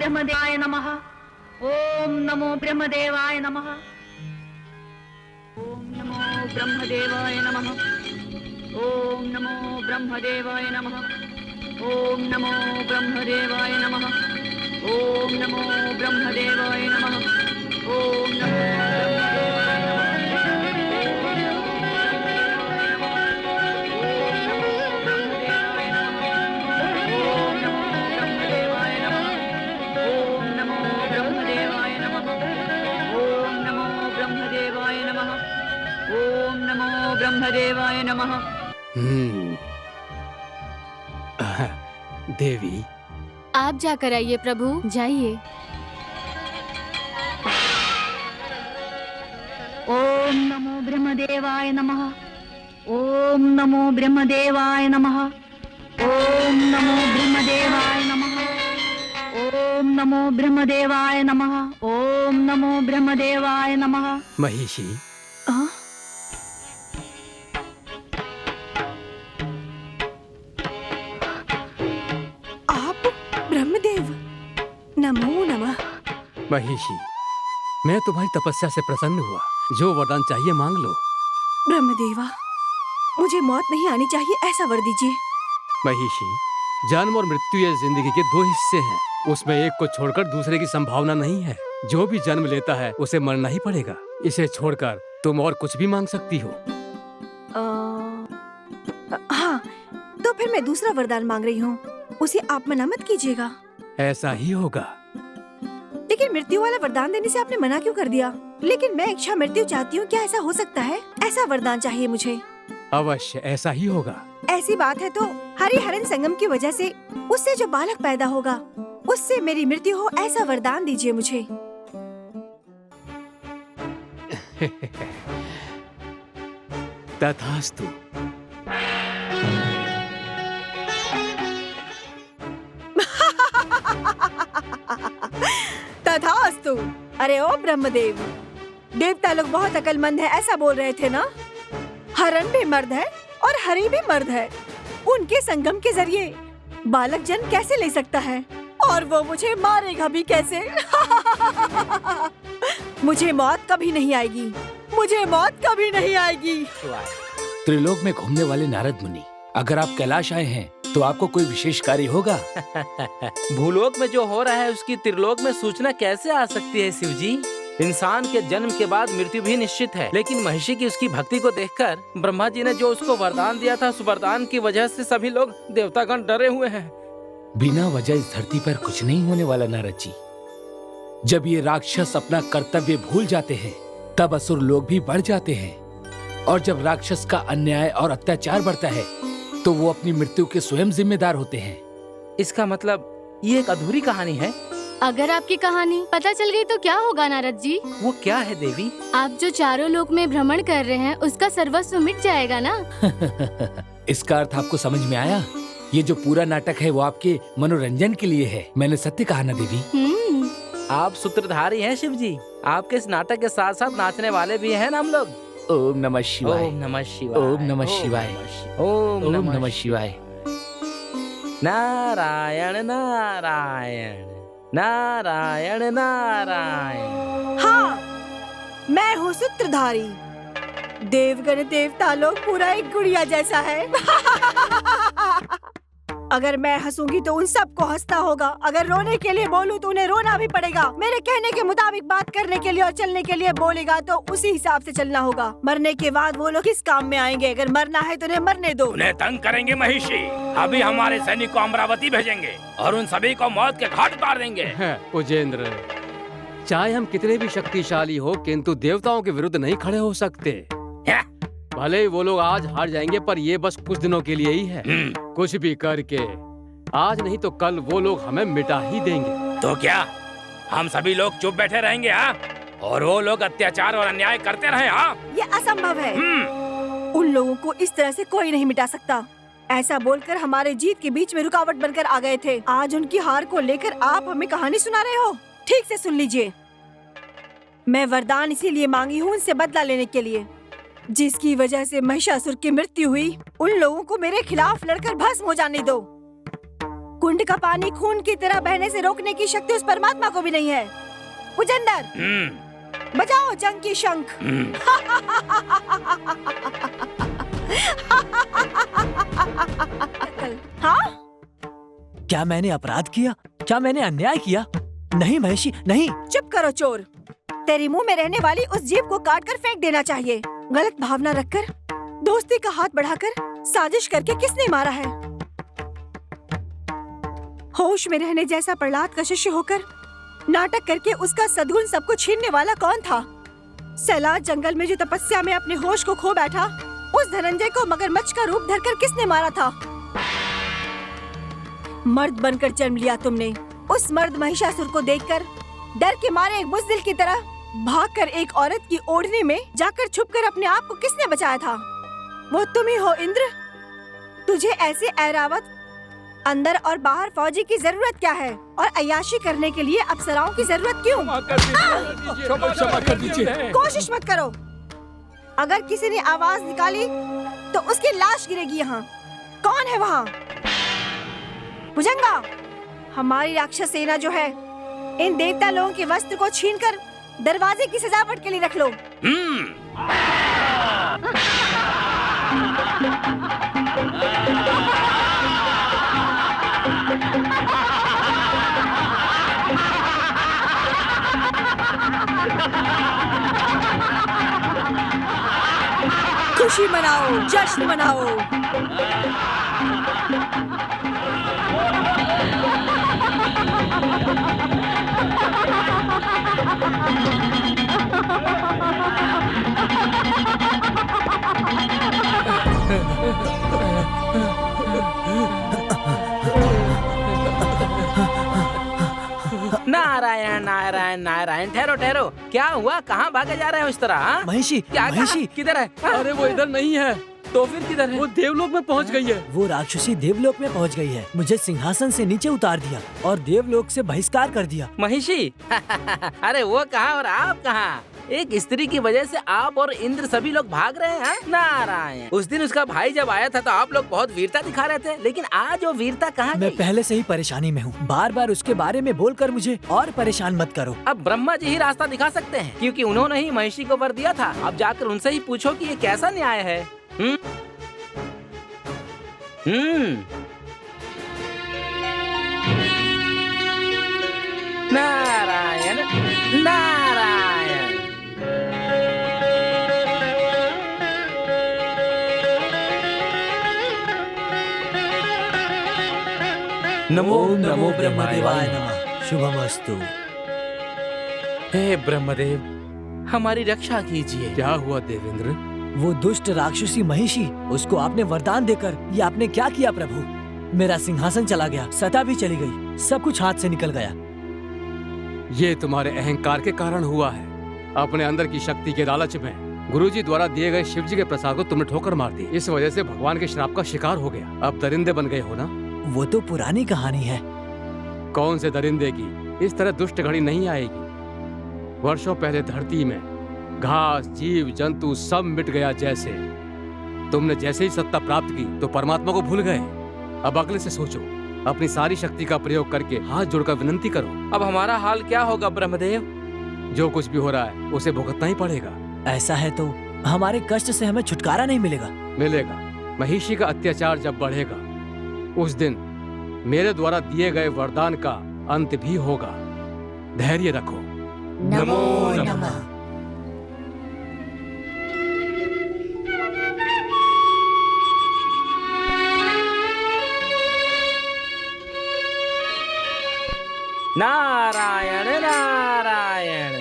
ब्रह्मदेवाय नमः। ओम नमो ब्रह्मदेवाय नमः। ओम नमो ब्रह्मदेवाय नमः। ओम नमो ब्रह्मदेवाय नमः। ओम नमो ब्रह्मदेवाय नमः। ओम नमो ब्रह्मदेवाय नमः। ओम नमो ब्रह्मदेवाय नमः। देवी, आप जाकर आइए प्रभु, जाइए। ओम नमो ब्रह्मदेवाय नमः। ओम नमो ब्रह्मदेवाय नमः। ओम नमो ब्रह्मदेवाय नमः। ओम नमो ब्रह्मदेवाय नमः। ओम नमो ब्रह्मदेवाय नमः। महिषी, ब्रह्मदेव, नमो नमः। महिषी, मैं तुम्हारी तपस्या से प्रसन्न हुआ। जो वरदान चाहिए मांग लो। ब्रह्मदेवा, मुझे मौत नहीं आनी चाहिए, ऐसा वर दीजिए। महिषी, जन्म और मृत्यु ये जिंदगी के दो हिस्से हैं। उसमें एक को छोड़कर दूसरे की संभावना नहीं है। जो भी जन्म लेता है उसे मरना ही पड़ेगा। इसे छोड़कर तुम और कुछ भी मांग सकती हो। हाँ, तो फिर मैं दूसरा वरदान मांग रही हूँ, उसे आप मना मत कीजिएगा। ऐसा ही होगा। लेकिन मृत्यु वाला वरदान देने से आपने मना क्यों कर दिया? लेकिन मैं इच्छा मृत्यु चाहती हूँ, क्या ऐसा हो सकता है? ऐसा वरदान चाहिए मुझे। अवश्य ऐसा ही होगा। ऐसी बात है तो हरिहरन संगम की वजह से उससे जो बालक पैदा होगा उससे मेरी मृत्यु हो, ऐसा वरदान दीजिए मुझे। तथास्तु। तथास्तु। अरे ओ ब्रह्मदेव, देवता लोग बहुत अक्लमंद है, ऐसा बोल रहे थे ना? हरण भी मर्द है और हरि भी मर्द है। उनके संगम के जरिए बालक जन्म कैसे ले सकता है? और वो मुझे मारेगा भी कैसे? मुझे मौत कभी नहीं आएगी, मुझे मौत कभी नहीं आएगी। त्रिलोक में घूमने वाले नारद मुनि, अगर आप कैलाश आए हैं तो आपको कोई विशेष कार्य होगा। भूलोक में जो हो रहा है उसकी त्रिलोक में सूचना कैसे आ सकती है शिव जी? इंसान के जन्म के बाद मृत्यु भी निश्चित है, लेकिन महिषी की उसकी भक्ति को देखकर ब्रह्मा जी ने जो उसको वरदान दिया था, उस वरदान की वजह से सभी लोग देवतागण डरे हुए हैं। बिना वजह इस धरती पर कुछ नहीं होने वाला नारद जी। जब ये राक्षस अपना कर्तव्य भूल जाते हैं तब असुर लोग भी बढ़ जाते हैं, और जब राक्षस का अन्याय और अत्याचार बढ़ता है तो वो अपनी मृत्यु के स्वयं जिम्मेदार होते हैं। इसका मतलब ये एक अधूरी कहानी है। अगर आपकी कहानी पता चल गई तो क्या होगा नारद जी? वो क्या है देवी? आप जो चारों लोक में भ्रमण कर रहे हैं उसका सर्वस्व मिट जाएगा ना? इसका अर्थ आपको समझ में आया? ये जो पूरा नाटक है वो आपके मनोरंजन के लिए है। मैंने सत्य कहा ना देवी? आप सूत्रधारी हैं शिव जी। आपके इस नाटक के साथ साथ नाचने वाले भी हैं ना हम लोग। ओम नमः शिवाय। ओम नमः शिवाय। ओम नमः शिवाय। ओम ओम नमः शिवाय। नारायण नारायण नारायण नारायण। हाँ, मैं हूँ सूत्रधारी। देवगण देवता लोग पूरा एक गुड़िया जैसा है। अगर मैं हंसूंगी तो उन सबको हंसना होगा, अगर रोने के लिए बोलूं तो उन्हें रोना भी पड़ेगा। मेरे कहने के मुताबिक बात करने के लिए और चलने के लिए बोलेगा तो उसी हिसाब से चलना होगा। मरने के बाद वो लोग किस काम में आएंगे? अगर मरना है तो उन्हें मरने दो। उन्हें तंग करेंगे महिषी। अभी हमारे सैनिक को अमरावती भेजेंगे और उन सभी को मौत के घाट उतार देंगे। उजेंद्र, चाहे हम कितने भी शक्तिशाली हो किंतु देवताओं के विरुद्ध नहीं खड़े हो सकते। भले ही वो लोग आज हार जाएंगे पर ये बस कुछ दिनों के लिए ही है। कुछ भी करके आज नहीं तो कल वो लोग हमें मिटा ही देंगे। तो क्या हम सभी लोग चुप बैठे रहेंगे? हाँ, और वो लोग अत्याचार और अन्याय करते रहे? हाँ, ये असंभव है। उन लोगों को इस तरह से कोई नहीं मिटा सकता। ऐसा बोलकर हमारे जीत के बीच में रुकावट बनकर आ गए थे। आज उनकी हार को लेकर आप हमें कहानी सुना रहे हो? ठीक से सुन लीजिए, मैं वरदान इसीलिए मांगी हूँ उनसे बदला लेने के लिए, जिसकी वजह से महिषासुर की मृत्यु हुई। उन लोगों को मेरे खिलाफ लड़कर भस्म हो जाने दो। कुंड का पानी खून की तरह बहने से रोकने की शक्ति उस परमात्मा को भी नहीं है। पुजंदर, बजाओ जंग की शंख। हाँ? क्या मैंने अपराध किया? क्या मैंने अन्याय किया? नहीं महिषी, नहीं। चुप करो चोर। तेरी मुंह में रहने वाली उस जीभ को काट कर फेंक देना चाहिए। गलत भावना रखकर, दोस्ती का हाथ बढ़ाकर साजिश करके किसने मारा है? होश में रहने जैसा प्रहलाद का शिष्य होकर नाटक करके उसका सद्गुण सबको छीनने वाला कौन था? सैलाब जंगल में जो तपस्या में अपने होश को खो बैठा, उस धनंजय को मगरमच्छ का रूप धरकर किसने मारा था? मर्द बनकर जन्म लिया तुमने। उस मर्द महिषासुर को देखकर डर के मारे एक बुज़दिल की तरह भागकर एक औरत की ओढ़नी में जाकर छुपकर अपने आप को किसने बचाया था? वो तुम ही हो इंद्र। तुझे ऐसे ऐरावत अंदर और बाहर फौजी की जरूरत क्या है? और अय्याशी करने के लिए अप्सराओं की जरूरत क्यों? क्षमा कर दीजिए। कोशिश मत करो। अगर किसी ने आवाज निकाली तो उसकी लाश गिरेगी यहाँ। कौन है वहाँ? भुजंगा, हमारी राक्षस सेना जो है, इन देवता लोगों के वस्त्र को छीनकर दरवाजे की सजावट के लिए रख लो। खुशी मनाओ, जश्न मनाओ। नारायण नारायण नारायण। ठहरो ठहरो, क्या हुआ? कहाँ भागे जा रहे हो इस तरह? हाँ? महिषी, क्या महिषी। किधर है? हाँ? अरे वो इधर नहीं है। तो फिर किधर है? वो देवलोक में पहुंच गई है। वो राक्षसी देवलोक में पहुंच गई है। मुझे सिंहासन से नीचे उतार दिया और देवलोक से बहिष्कार कर दिया। महिषी? अरे वो कहाँ और आप कहाँ? एक स्त्री की वजह से आप और इंद्र सभी लोग भाग रहे हैं। नारायण, उस दिन उसका भाई जब आया था तो आप लोग बहुत वीरता दिखा रहे थे, लेकिन आज वो वीरता कहाँ मैं गई? पहले से ही परेशानी में हूँ। बार बार उसके बारे में बोलकर मुझे और परेशान मत करो। अब ब्रह्मा जी ही रास्ता दिखा सकते हैं, क्योंकि उन्होंने ही महिषी को वर दिया था। अब जाकर उनसे ही पूछो कि ये कैसा न्याय है। नारायण नारायण। नमो नमो ब्रह्मदेवाय नमः। शुभमस्तु। हे ब्रह्मदेव, हमारी रक्षा कीजिए। क्या हुआ देवेंद्र? वो दुष्ट राक्षसी महिषी, उसको आपने वरदान देकर ये आपने क्या किया प्रभु? मेरा सिंहासन चला गया, सता भी चली गई, सब कुछ हाथ से निकल गया। ये तुम्हारे अहंकार के कारण हुआ है। अपने अंदर की शक्ति के लालच में गुरुजी द्वारा दिए गए शिव जी के प्रसाद को तुमने ठोकर मार दी। इस वजह से भगवान के श्राप का शिकार हो गया। अब दरिंदे बन गए हो ना? वो तो पुरानी कहानी है। कौन से दरिंदे की? इस तरह दुष्ट घड़ी नहीं आएगी। वर्षों पहले धरती में घास, जीव जंतु सब मिट गया। जैसे तुमने जैसे ही सत्ता प्राप्त की तो परमात्मा को भूल गए। अब अगले से सोचो, अपनी सारी शक्ति का प्रयोग करके हाथ जोड़कर विनंती करो। अब हमारा हाल क्या होगा ब्रह्मदेव? जो कुछ भी हो रहा है उसे भुगतना ही पड़ेगा। ऐसा है तो हमारे कष्ट से हमें छुटकारा नहीं मिलेगा। मिलेगा। महिषी का अत्याचार जब बढ़ेगा उस दिन मेरे द्वारा दिए गए वरदान का अंत भी होगा। धैर्य रखो। नमो नमः। नारायण नारायण।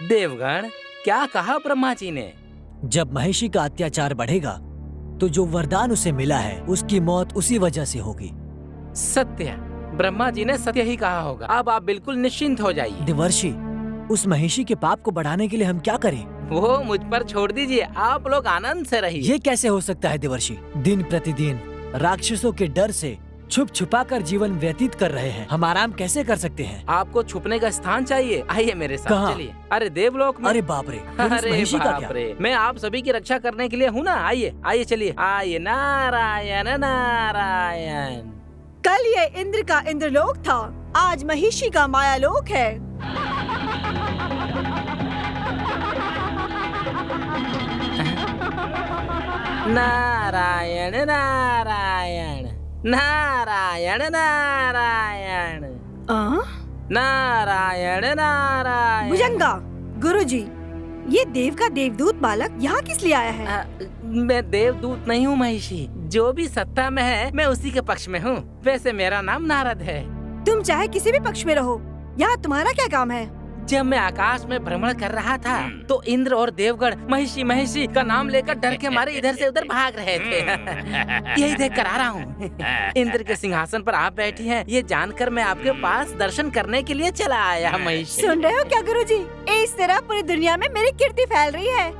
देवगण, क्या कहा ब्रह्मा जी ने? जब महिषी का अत्याचार बढ़ेगा तो जो वरदान उसे मिला है उसकी मौत उसी वजह से होगी। सत्य, ब्रह्मा जी ने सत्य ही कहा होगा। अब आप बिल्कुल निश्चिंत हो जाइए। देवर्षि, उस महिषी के पाप को बढ़ाने के लिए हम क्या करें? वो मुझ पर छोड़ दीजिए, आप लोग आनंद से रहिए। ये कैसे हो सकता है देवर्षि? दिन प्रतिदिन राक्षसों के डर से छुप छुपा कर जीवन व्यतीत कर रहे हैं। हम आराम कैसे कर सकते हैं? आपको छुपने का स्थान चाहिए। आइए मेरे साथ कहाँ? चलिए। अरे देवलोक में। अरे बाप रे, फिर उस अरे महिषी का बाप क्या? रे, मैं आप सभी की रक्षा करने के लिए हूँ ना। आइए आइए चलिए। आइए। नारायण नारायण। कल ये इंद्र का इंद्रलोक था, आज महिषी का मायालोक है। नारायण नारायण नारायण नारायण नारायण नारायण। भुजंगा, गुरुजी, ये देव का देवदूत बालक यहाँ किस लिए आया है? मैं देवदूत नहीं हूँ महिषी। जो भी सत्ता में है मैं उसी के पक्ष में हूँ। वैसे मेरा नाम नारद है। तुम चाहे किसी भी पक्ष में रहो, यहाँ तुम्हारा क्या काम है? जब मैं आकाश में भ्रमण कर रहा था तो इंद्र और देवगण महिषी महिषी का नाम लेकर डर के मारे इधर से उधर भाग रहे थे। यही देख कर आ रहा हूँ। इंद्र के सिंहासन पर आप बैठी हैं, ये जानकर मैं आपके पास दर्शन करने के लिए चला आया महिषी। सुन रहे हो क्या गुरुजी? इस तरह पूरी दुनिया में मेरी कीर्ति फैल रही है।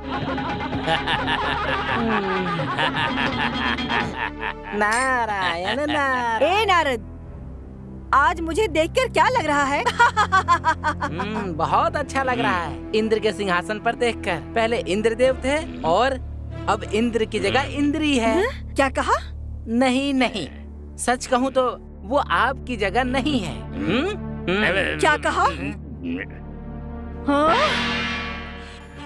नारायण नारायण। ए नारद, आज मुझे देखकर क्या लग रहा है? बहुत अच्छा लग रहा है इंद्र के सिंहासन पर देखकर। पहले इंद्रदेव थे और अब इंद्र की जगह इंद्री है। क्या कहा? नहीं नहीं, सच कहूँ तो वो आपकी जगह नहीं है। क्या कहा? हाँ?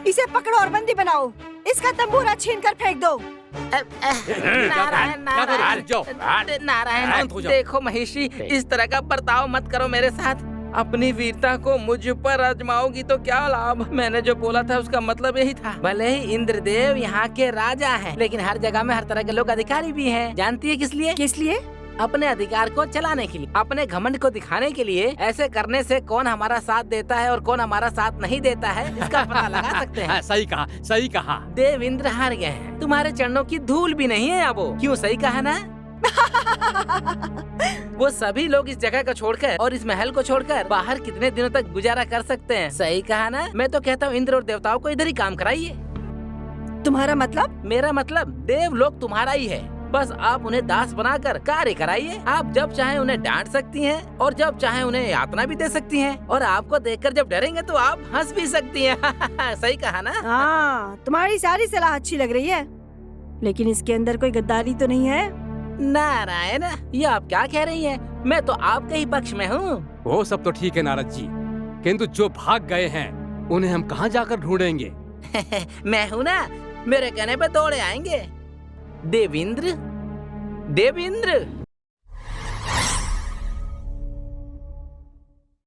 इसे पकड़ो और बंदी बनाओ। इसका तंबूरा छीन कर फेंक दो। नारायण नारायण नारायण। देखो महिषी, इस तरह का बर्ताव मत करो मेरे साथ। अपनी वीरता को मुझ पर आजमाओगी तो क्या लाभ? मैंने जो बोला था उसका मतलब यही था। भले ही इंद्रदेव यहाँ के राजा हैं, लेकिन हर जगह में हर तरह के लोग अधिकारी भी हैं। जानती है किस लिए? किस लिए? अपने अधिकार को चलाने के लिए, अपने घमंड को दिखाने के लिए। ऐसे करने से कौन हमारा साथ देता है और कौन हमारा साथ नहीं देता है इसका पता लगा सकते हैं। सही कहा, सही कहा। देव इंद्र हार गए हैं, तुम्हारे चरणों की धूल भी नहीं है अब वो। क्यों? सही कहा ना? वो सभी लोग इस जगह को छोड़कर और इस महल को छोड़कर बाहर कितने दिनों तक गुजारा कर सकते हैं? सही कहा ना? मैं तो कहता हूँ इंद्र और देवताओं को इधर ही काम कराइए। तुम्हारा मतलब? मेरा मतलब देव लोग तुम्हारा ही है। बस आप उन्हें दास बनाकर कार्य कराइए। आप जब चाहे उन्हें डांट सकती हैं और जब चाहे उन्हें यातना भी दे सकती हैं, और आपको देखकर जब डरेंगे तो आप हंस भी सकती हैं। सही कहा ना? हाँ, तुम्हारी सारी सलाह अच्छी लग रही है, लेकिन इसके अंदर कोई गद्दारी तो नहीं है? नारायण, ये आप क्या कह रही हैं? मैं तो आपके ही पक्ष में हूँ। वो सब तो ठीक है नारद जी, किंतु जो भाग गए हैं उन्हें हम कहाँ जाकर ढूंढेंगे? मैं हूँ ना, मेरे कहने पे दौड़े आएंगे। देवेंद्र, देवेंद्र।